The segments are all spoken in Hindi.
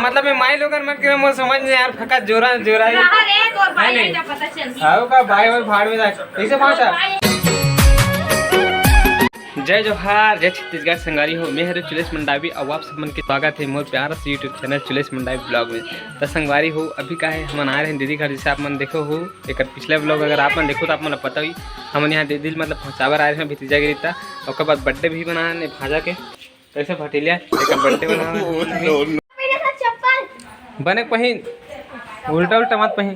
मतलब मैं माई लोगन मत के मुझे समझ नहीं यार फका जोरा जोरा है एक और भाई है क्या पता चल आओ का भाई और भाड़ में जाए कैसे पहुंचा। जय जोहार जय छत्तीसगढ़ संगारी हो मैं हरे चुलेश मंडावी और आप सब मन के स्वागत है मोर प्यारा से यूट्यूब चैनल चुलेश मंडावी ब्लॉग में। तो संगवारी हो अभी का है हम आ रहे हैं दीदी घर जैसे आप मन देखो हो एक पिछले ब्लॉग अगर आप मन देखो तो आप मन पता ही हम यहाँ दीदी मतलब पहुँचावर आए हैं भतीजा गिरी था और बाद बर्थडे भी बनाने भाजा के कैसे भटेलिया एक बर्थडे बना बने पहिन उल्टा उल्टा मत पहिन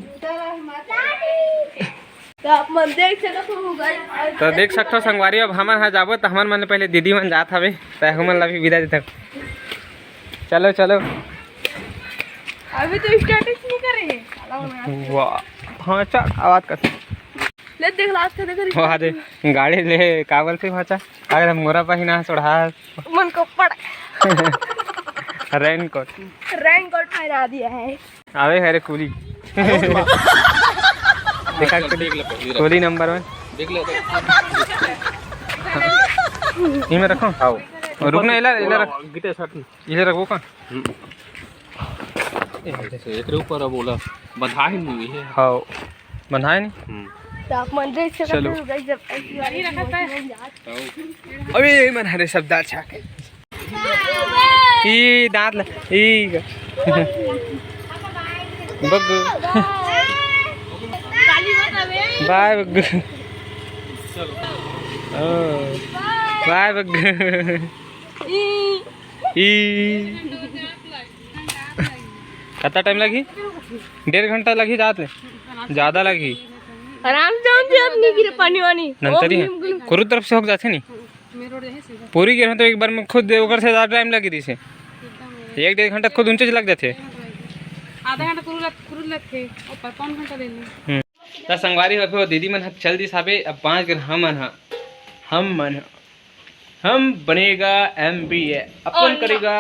तो देख सकते हो संगवारी अब हमारे यहाँ जाबो तो हमारे मन पहले दीदी मन जात हवे तो हमन ला भी विदा देता चलो चलो अभी तो स्टार्टिंग नहीं करे हैं वाह हाँ अच्छा आवाज कर ले देख लास्ट देख वहाँ दे गाड़ी ले काबल से भाचा अगर हम मोरा पहिना चढ़ा मन को पड़ रेनकोट पहना दिया है आवे है रे कूली देखा कूली नंबर में देख ले ये में रखो आओ रुकना इला रख गिटे शर्ट इधर रखो का एक ऊपर बोला बंधा ही नहीं है हाँ बंधाए नहीं तो आप मन देख सकते चलो। हो गाइस जब ऐसी रखा है अबे ये मन हरे सब दाल छाक ई दांत ल ई बग बाय बग ओ बाय बग ई कितना टाइम लगी 1.5 घंटा लगी जात ले ज़्यादा लगी आराम से अपनी गिरे पानी वानी नंतरी है कुरु तरफ से हो जाते नहीं पूरी गिर तो एक बार में खुद उधर से ज़्यादा टाइम लगी थी से 1-1.5 घंटा खुद ऊंचे लग जाते आधा घंटा कुरु लगते और 5 घंटा ले ले तो संगवारी हो दीदी मन चल दी साबे अब 5 दिन हम बनेगा MBA अपन करेगा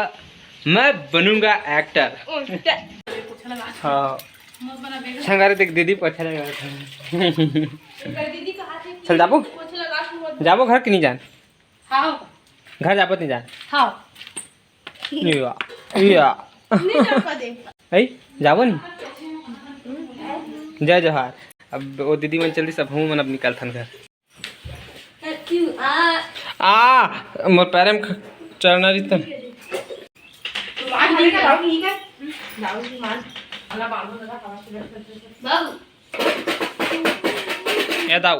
मैं बनूंगा एक्टर हाँ संगारी देख दीदी को अच्छा लगा चल जाबो घर की नहीं जान घर जाबो नहीं जान जाबो नहीं जय जोहार अब वो दीदी मन चलती सब हम मन अब निकाल थन घर मोर पैर में चढ़ना रही तन ये दाऊ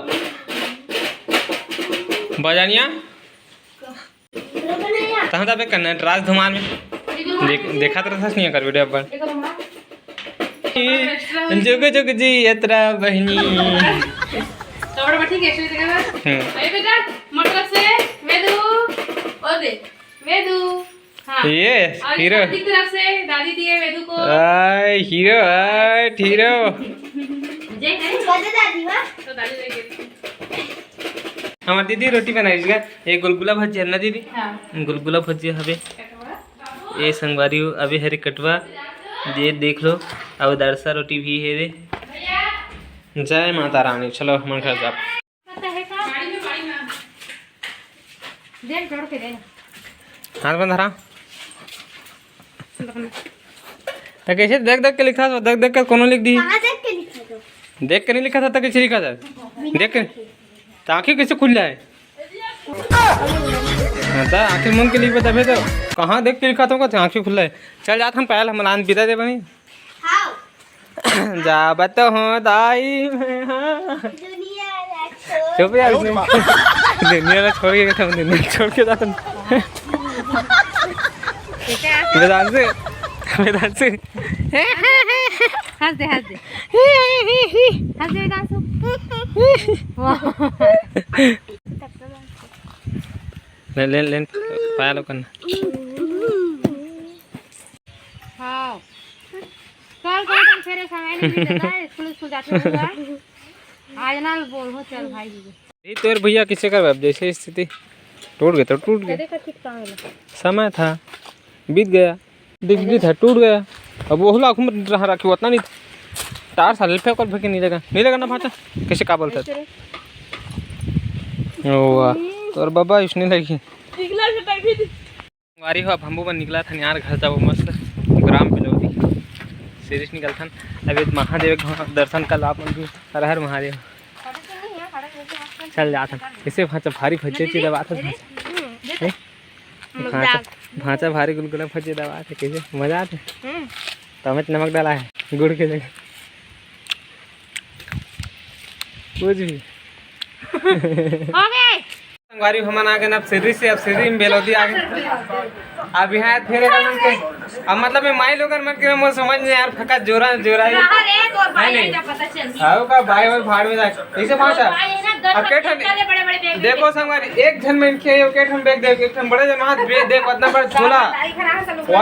बजानिया कहाँ जाबे करना राज धुमान में देखा तो रहा नहीं कर वीडियो पर जुग जुग जी यात्रा बहनी ये हीरो तरफ से दादी दिए वेदू को हीरो हीरो तो दादी लेके हमार दीदी रोटी बनाई एक गुलगुला भजी है ना दीदी गुलगुला भजी हवे ये संगवारी अभी हरे कटवा ये देख लो अब दरसा रोटी भी है रे जय माता रानी चलो मन घर जा हाथ बंद हरा तो कैसे देख देख के लिखा था देख देख के कोनो लिख दी देख के नहीं लिखा था तो कैसे लिखा था देख के तो आँखें कैसे खुल जाए तो आँखें मन के लिए बता तो कहाँ देख के लिखा था तो आँखें खुल जाए चल जाता हम पहले हम लान बिता दे बनी जा बत हो दाई चुप यार दुनिया छोड़ के था दुनिया छोड़ के जाता वेदांत से हंस दे ले पाया लो करना हाँ कल फिर समय नहीं मिलता है स्कूल जाते हैं आज ना बोल हो चल भाई ये तो यार भैया किसे कर अब जैसे स्थिति टूट गया तो टूट गया समय था बीत गया बिजली था टूट गया अब वो लाख में रहा रखी उतना नहीं तार साल फेंक और फेंके नहीं लगा ना भाचा कैसे का बोलता वाह तोर बाबा इसने लगी वारी हो भंबू बन निकला था यार घर जाओ मस्त ग्राम पे सीरीज निकलथन अभी महादेव के दर्शन कर आप मन भी। हर हर महादेव। चल जाथन कैसे भाचा भारी भज्जे ची दबात है भाचा भारी गुलगुला भज्जे दबात है कैसे मजा आते। टमाटर नमक डाला है गुड़ के जगह कुछ भी। संगवारी हमन आ गए अब सीरी से। अब सीरी में बेलोदी आ गए। अब यहाँ फिर अब मतलब मैं माई लोगन मन के मुझे समझ नहीं यार फका जोरा जोरा है नहीं आओ का भाई भाई भाड़ में जा कैसे भाषा। अब केठन देखो संगवारी एक जन में के यो केठन बैग देख एक जन बड़े जन हाथ बैग देख उतना बड़ा झोला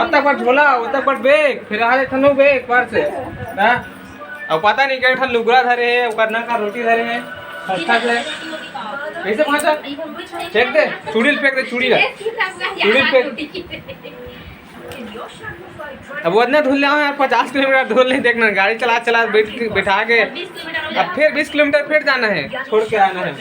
उतना बड़ा झोला उतना बड़ा बैग फिर आ थनो बैग पर से ना। अब पता नहीं केठन लुगरा धरे है करना का रोटी धरे है अच्छा से कैसे भाषा फेंक दे चूड़ील फेंक दे चूड़ील फेंक। अब वो इतना धुल जाओ यार 50 किलोमीटर धुल नहीं देखना गाड़ी चला चला बैठा के अब फिर 20 किलोमीटर फिर जाना है छोड़ के आना है।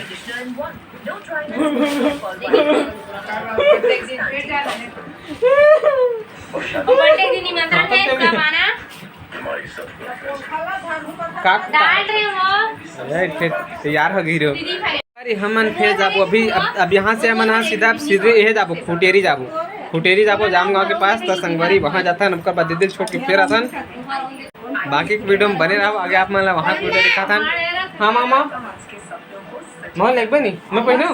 तैयार हो गई रो हमन फिर जाबो अभी अब यहाँ से हमन सीधा सीधे यह जाबो खुटेरी जाबो जाम गाँव के पास तो संगवारी वहाँ जाता है बाद दीदी छोड़ के फिर आसन। बाकी वीडियो में बने रहो आगे आप मन वहाँ वीडियो दिखा था। हाँ मामा मोल लेबे नहीं मैं पहनू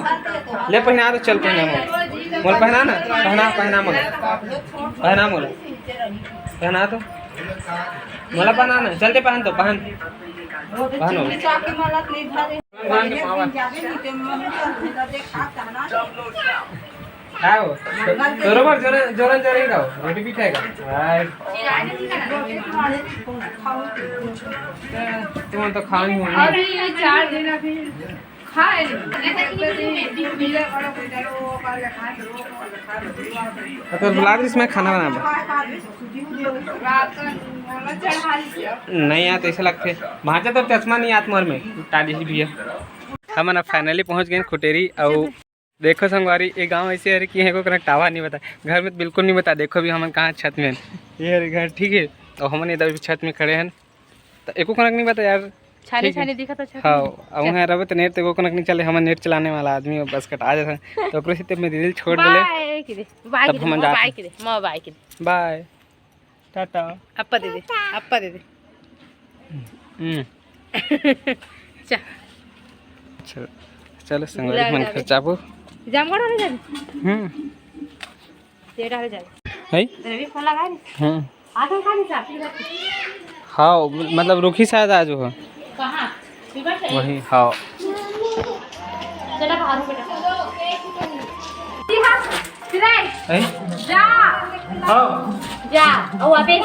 ले पहना तो चल पहना मोल पहना ना पहना मोल पहना तो मोला पहना ना चलते पहन तो पहन आओ बरोबर जोरन ही खाओ रोटी भी खाएगा तुम तो खाओ ही तो बुला दो इसमें खाना बना नहीं यार ऐसा लगते भाजा तो चश्मा नहीं आत्मर में टाली ही भी है। हम ना फाइनली पहुंच गए खुटेरी। और देखो संगवारी ये गांव ऐसे है कि है को टावा नहीं बता घर में बिल्कुल नहीं बता। देखो भी हम कहाँ छत में ये घर ठीक है और हम इधर भी छत में खड़े हैं तो एको कनक नहीं बता यार छानी दिखा तो हाँ अब वहाँ रहे तो नेट तो कनक नहीं चले हम नेट चलाने वाला आदमी बस कटा जाता तो ओकरे से मैं दिल छोड़ दिले तब हम जाते बाय टाटा अप्पा दे दे चलो संगवारी मन खर्चाबो जामगढ़ वाले जाने तेरा वाले जाने है रवि फोन लगा रे आधा खाली साहब हाँ मतलब रुखी शायद आज हो कहां वही हाँ चला बाहर बेटा सीधा जा हाँ जा ओ अबे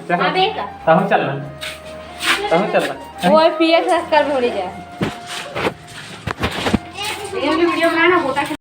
तहु चलना वो पीएस कर भोली जा ये वीडियो बनाना होता